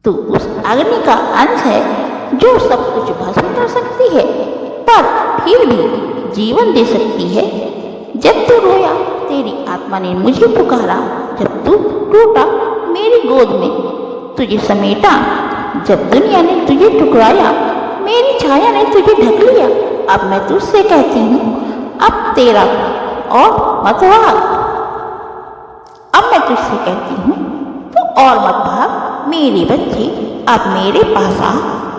तू उस अग्नि का अंश है जो सब कुछ भस्म कर सकती है, पर फिर भी जीवन दे सकती है। जब तू रोया तेरी आत्मा ने मुझे पुकारा, जब तू टूटा मेरी गोद में तुझे समेटा, जब दुनिया ने तुझे ठुकराया मेरी छाया ने तुझे ढक लिया। अब मैं तुझसे कहती हूँ, अब तेरा और मत भाग। अब मैं तुझसे कहती हूँ, तू और मत भाग मेरे बच्चे, अब मेरे पास आ।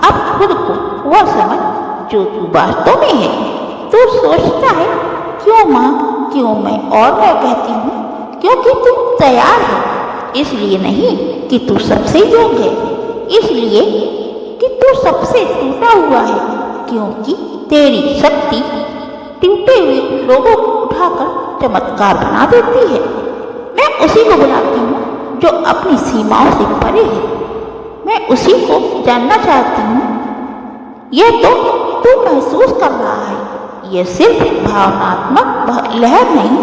अब खुद को वह समझ जो तू वास्तव में है। तू सोचता है क्यों माँ, क्यों मैं, और मैं कहती हूँ क्योंकि तू तैयार है। इसलिए नहीं कि तू सबसे योग्य है, इसलिए कि तू सबसे टूटा हुआ है, क्योंकि तेरी शक्ति टूटे हुए लोगों को उठाकर चमत्कार बना देती है। मैं उसी को बुलाती हूँ जो अपनी सीमाओं से परे है। मैं उसी को जानना चाहती हूँ। यह तो तू महसूस कर रहा है, यह सिर्फ भावनात्मक लहर नहीं,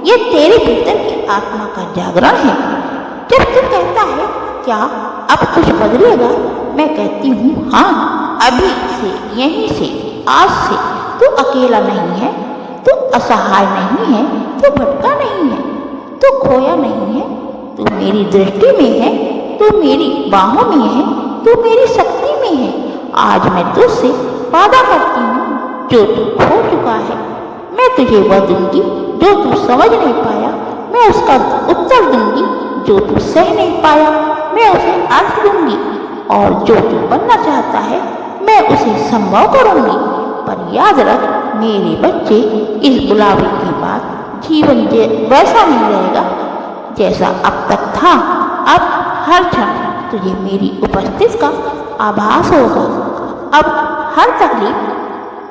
यह तेरे भीतर की आत्मा का जागरण है। जब तू कहता है क्या अब कुछ बदलेगा, मैं कहती हूँ हाँ, अभी से, यहीं से, आज से। तू अकेला नहीं है, तू असहाय नहीं है, तू भटका नहीं है, तू खोया नहीं है, तू मेरी दृष्टि में है, तू मेरी बाहों में है, तू मेरी शक्ति में है। आज मैं तुझसे वादा करती हूँ, जो तू खो चुका है मैं तुझे वह दूंगी जो तू समझ नहीं पाया। मैं उसका उत्तर दूंगी जो तू सह नहीं पाया, मैं उसे अर्थ दूंगी। और जो तू बनना चाहता है मैं उसे संभव करूंगी। पर याद रख मेरे बच्चे, इस बुलावे के बाद जीवन वैसा नहीं रहेगा जैसा अब तक था। अब हर क्षण तुझे मेरी उपस्थिति का आभास होगा। अब हर तकलीफ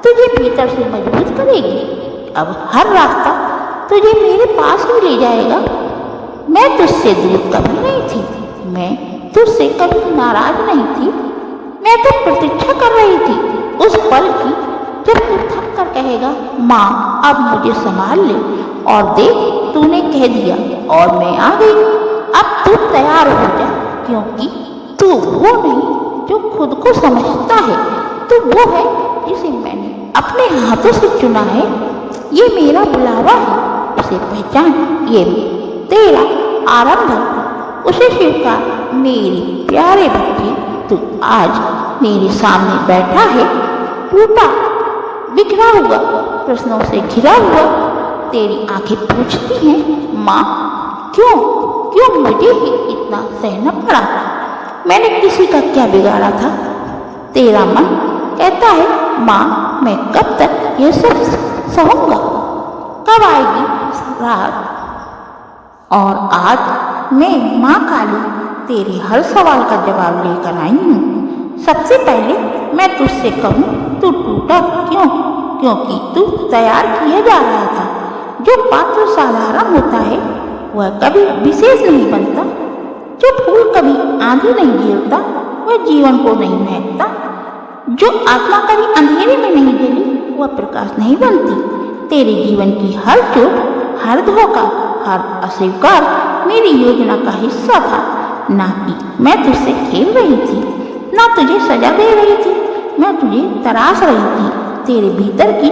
तुझे भीतर से मजबूत करेगी। अब हर रास्ता तुझे मेरे पास ही ले जाएगा। मैं तुझसे दूर कभी नहीं थी, मैं तुझसे कभी नाराज नहीं थी। मैं तो प्रतीक्षा कर रही थी उस पल की जब तू थक कर कहेगा, माँ अब मुझे संभाल ले। और देख तूने कह दिया और मैं आ गई। अब तू तैयार हो जा, क्योंकि तू वो नहीं जो खुद को समझता है, तू वो है जिसे मैंने अपने हाथों से चुना है। ये मेरा बुलावा है, उसे पहचान। ये तेरा आरंभ है, उसे स्वीकार। मेरे प्यारे बच्चे, तू आज मेरे सामने बैठा है, टूटा बिखरा हुआ, प्रश्नों से घिरा हुआ। तेरी आंखें पूछती हैं, माँ क्यों क्यों मुझे ही इतना सहना पड़ा? मैंने किसी का क्या बिगाड़ा था? तेरा मन कहता है, माँ मैं कब तक ये सब सहूँगा? कब आएगी रात? और आज मैं माँ काली तेरे हर सवाल का जवाब लेकर आई हूँ। सबसे पहले मैं तुझसे कहूँ, तू टूटा क्यों? क्योंकि तू तैयार किया जा रहा था। जो पात्र साधारण होता है वह कभी विशेष नहीं बनता। जो फूल कभी आंधी नहीं झेलता वह जीवन को नहीं महकता। जो आत्मा कभी अंधेरे में नहीं जली वह प्रकाश नहीं बनती। तेरे जीवन की हर चोट, हर धोखा, हर अस्वीकार मेरी योजना का हिस्सा था। ना कि मैं तुझसे खेल रही थी, ना तुझे सजा दे रही थी, मैं तुझे तराश रही थी। तेरे भीतर की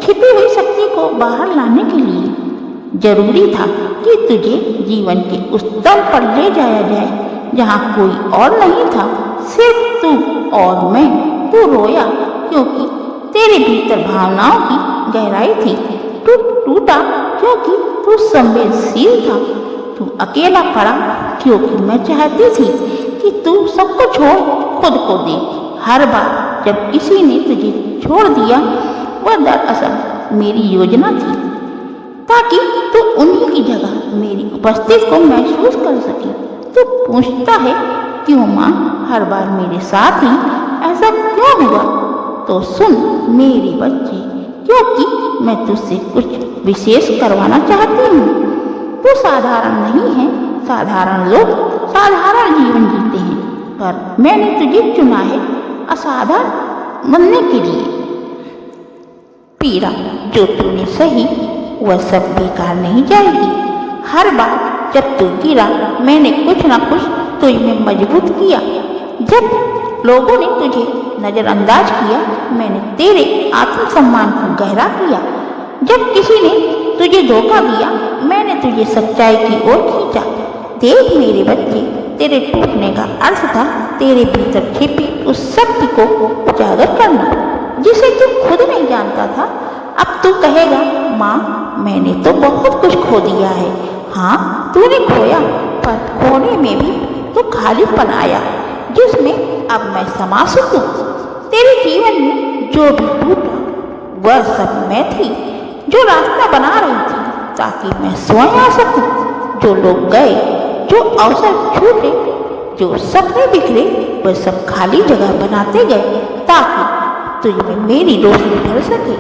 छिपी हुई शक्ति को बाहर लाने के लिए जरूरी था कि तुझे जीवन के उस तल पर ले जाया जाए जहाँ कोई और नहीं था, सिर्फ तू और मैं। तू रोया क्योंकि तेरे भीतर भावनाओं की गहराई थी। तू टूटा क्योंकि तू संवेदनशील था। तू अकेला पड़ा क्योंकि मैं चाहती थी कि तू सबको छोड़ खुद को दे। हर बार जब किसी ने तुझे छोड़ दिया वह दरअसल मेरी योजना थी, ताकि तू उन्हीं की जगह मेरी उपस्थिति को महसूस कर सके। तू पूछता है क्यों माँ, हर बार मेरे साथ ही ऐसा क्यों हुआ? तो सुन मेरे बच्चे, क्योंकि मैं तुझसे कुछ विशेष करवाना चाहती हूँ। तू साधारण नहीं है। साधारण लोग साधारण जीवन जीते हैं, पर मैंने तुझे चुना है असाधारण बनने के लिए। पीड़ा जो तूने सही वह सब बेकार नहीं जाएगी। हर बार जब तू गिरा मैंने कुछ ना कुछ तुझ में मजबूत किया। जब लोगों ने तुझे नजरअंदाज किया, मैंने तेरे आत्मसम्मान को गहरा किया। जब किसी ने तुझे धोखा दिया, मैंने तुझे सच्चाई की ओर खींचा। देख मेरे बच्चे, तेरे टूटने का अर्थ था तेरे भीतर छिपी उस शक्ति को उजागर करना, जिसे तू खुद नहीं जानता था। अब तू कहेगा, माँ मैंने तो बहुत कुछ खो दिया है। हाँ, तूने खोया, पर खोने में भी तो खालीपन आया, जिसमें अब मैं समा सकूं। तेरे जीवन में जो भी टूटा, वह सब मैं थी, जो रास्ता बना रही थी ताकि मैं स्वयं आ सकूं। जो लोग गए, जो अवसर छूटे, जो सपने बिखरे, वह सब खाली जगह बनाते गए ताकि तुझ में मेरी रोशनी ढल सके।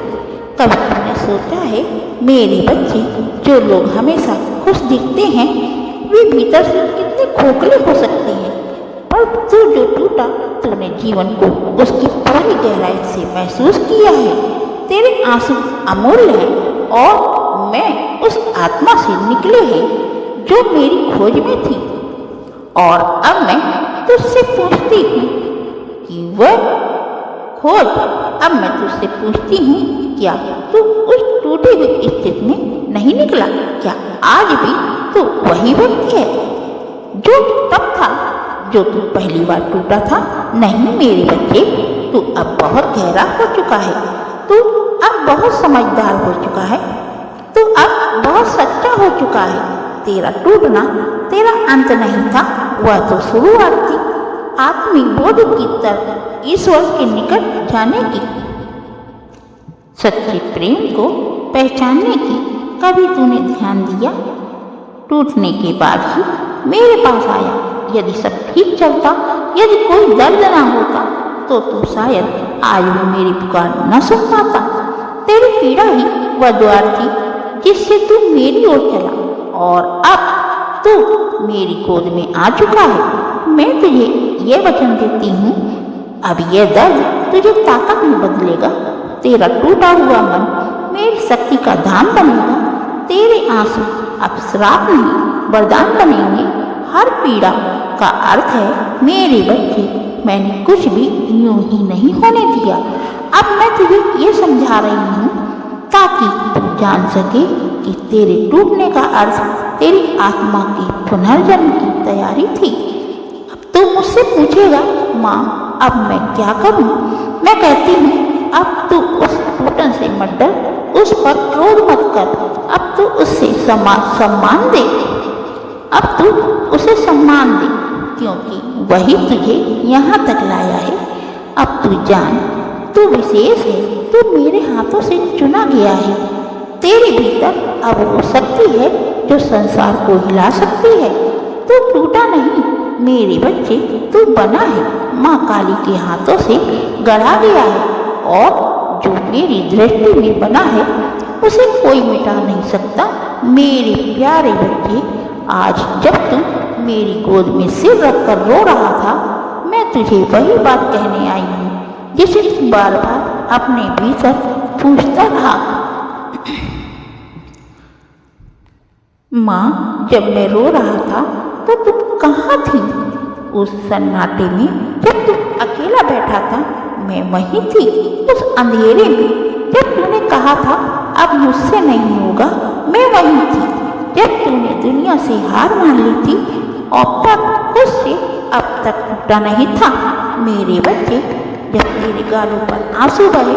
कभी तुमने सोचा है मेरे बच्चे, जो लोग हमेशा खुश दिखते हैं, वे भीतर से कितने खोखले हो सकते हैं। पर तू जो टूटा, तूने जीवन को उसकी पूरी गहराई से महसूस किया है। तेरे आंसू अमूल्य हैं और मैं उस आत्मा से निकले हैं जो मेरी खोज में थी। और अब मैं तुझसे पूछती हूँ कि वह खोज, अब मैं तुझसे पूछती हूँ, क्या तू उस टूटी हुई स्थिति में नहीं निकला? क्या आज भी तू वही व्यक्ति है जो तब था, जो तू पहली बार टूटा था? नहीं मेरे बच्चे, तू अब बहुत गहरा हो चुका है, तू अब बहुत समझदार हो चुका है, तू अब बहुत सच्चा हो चुका है। तेरा टूटना तेरा अंत नहीं था, वह तो शुरुआत थी आत्मिक बोध की तरफ ईश्वर के निकट जाने की, सच्चे प्रेम को पहचानने की। कभी तूने ध्यान दिया? टूटने के बाद ही मेरे पास आया। यदि सब ठीक चलता, यदि कोई दर्द ना होता, तो तू शायद आज भी मेरी पुकार न सुन पाता। तेरी पीड़ा ही वह द्वार थी जिससे तू मेरी ओर चला, और अब तू मेरी गोद में आ चुका है। मैं तुझे ये वचन देती हूँ, अब यह दर्द तुझे ताकत में बदलेगा। तेरा टूटा हुआ मन मेरी शक्ति का धाम बनेगा। तेरे आंसू अब श्राप नहीं, वरदान बनेंगे। हर पीड़ा का अर्थ है मेरे बच्चे, मैंने कुछ भी यूं ही नहीं होने दिया। अब मैं तुझे ये समझा रही हूँ ताकि तू जान सके कि तेरे टूटने का अर्थ तेरी आत्मा के पुनर्जन्म की तैयारी थी। अब तू मुझसे पूछेगा, माँ अब मैं क्या करूँ? मैं कहती हूँ, अब तू उस टूटन से मत डर, उस पर क्रोध मत कर। अब तू उससे सम्मान दे, अब तू उसे सम्मान दे, क्योंकि वही तुझे यहाँ तक लाया है। अब तू जान, तू विशेष है, तू मेरे हाथों से चुना गया है। तेरे भीतर अब वो शक्ति है जो संसार को हिला सकती है। तू टूटा नहीं मेरे बच्चे, तू बना है, माँ काली के हाथों से गढ़ा गया है, और जो मेरी दृष्टि में बना है उसे कोई मिटा नहीं सकता। मेरे प्यारे बच्चे, आज जब तू मेरी गोद में सिर रखकर रो रहा था, मैं तुझे वही बात कहने आई हूँ जिसे तू बार बार अपने भीतर पूछता रहा। माँ, जब मैं रो रहा था तो तुम कहाँ थी? उस सन्नाटे में जब तुम अकेला बैठा था, मैं वहीं थी। उस अंधेरे में जब तूने कहा था अब मुझसे नहीं होगा, मैं वहीं थी। जब तूने दुनिया से हार मान ली थी और पर खुद से अब तक टूटा नहीं था। मेरे बच्चे, जब तेरे गालों पर आंसू बहे,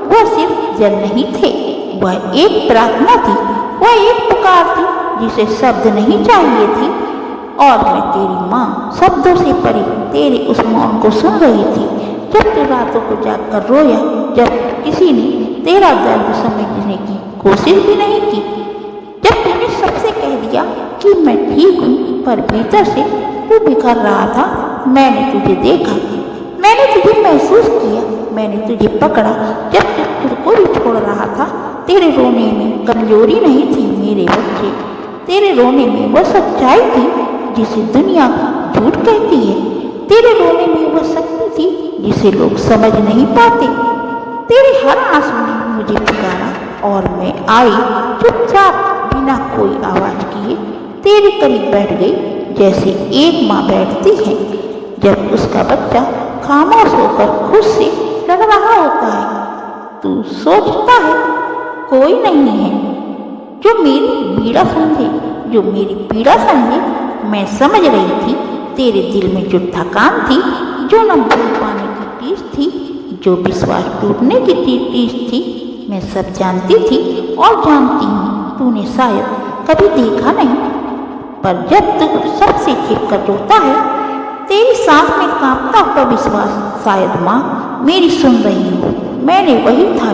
वह सिर्फ जल नहीं थे, वह एक प्रार्थना थी, वह एक पुकार थी जिसे शब्द नहीं चाहिए थी। और मैं तेरी माँ शब्दों से परे तेरे उस मौन को सुन रही थी, जब तू रातों को जागकर रोया, जब किसी ने तेरा दर्द समझने की कोशिश भी नहीं की, जब तूने सबसे कह दिया कि मैं ठीक हूँ, पर भीतर से तू बिखर रहा था। मैंने तुझे देखा, मैंने तुझे महसूस किया, मैंने तुझे पकड़ा जब तू खुद को भी छोड़ रहा था। तेरे रोने में कमजोरी नहीं थी मेरे बच्चे, तेरे रोने में वह सच्चाई थी जिसे दुनिया झूठ कहती है। तेरे रोने में वह शक्ति थी जिसे लोग समझ नहीं पाते। तेरे हर आंसू ने मुझे पुकारा और मैं आई, चुपचाप बिना कोई आवाज किए तेरे करीब बैठ गई, जैसे एक माँ बैठती है। जब उसका बच्चा खामोश होकर खुद से लड़ रहा होता है। तू सोचता है कोई नहीं है जो मेरी पीड़ा समझे, जो मेरी पीड़ा समझे। मैं समझ रही थी तेरे दिल में जो थकान थी, जो न भूल पाने की टीस थी, जो विश्वास टूटने की टीस थी, मैं सब जानती थी और जानती हूँ। तूने शायद कभी देखा नहीं, पर जब तू सबसे छिप कर रोता है, तेरी सांस में कांपता हुआ विश्वास, शायद माँ मेरी सुन रही हो। मैंने वही था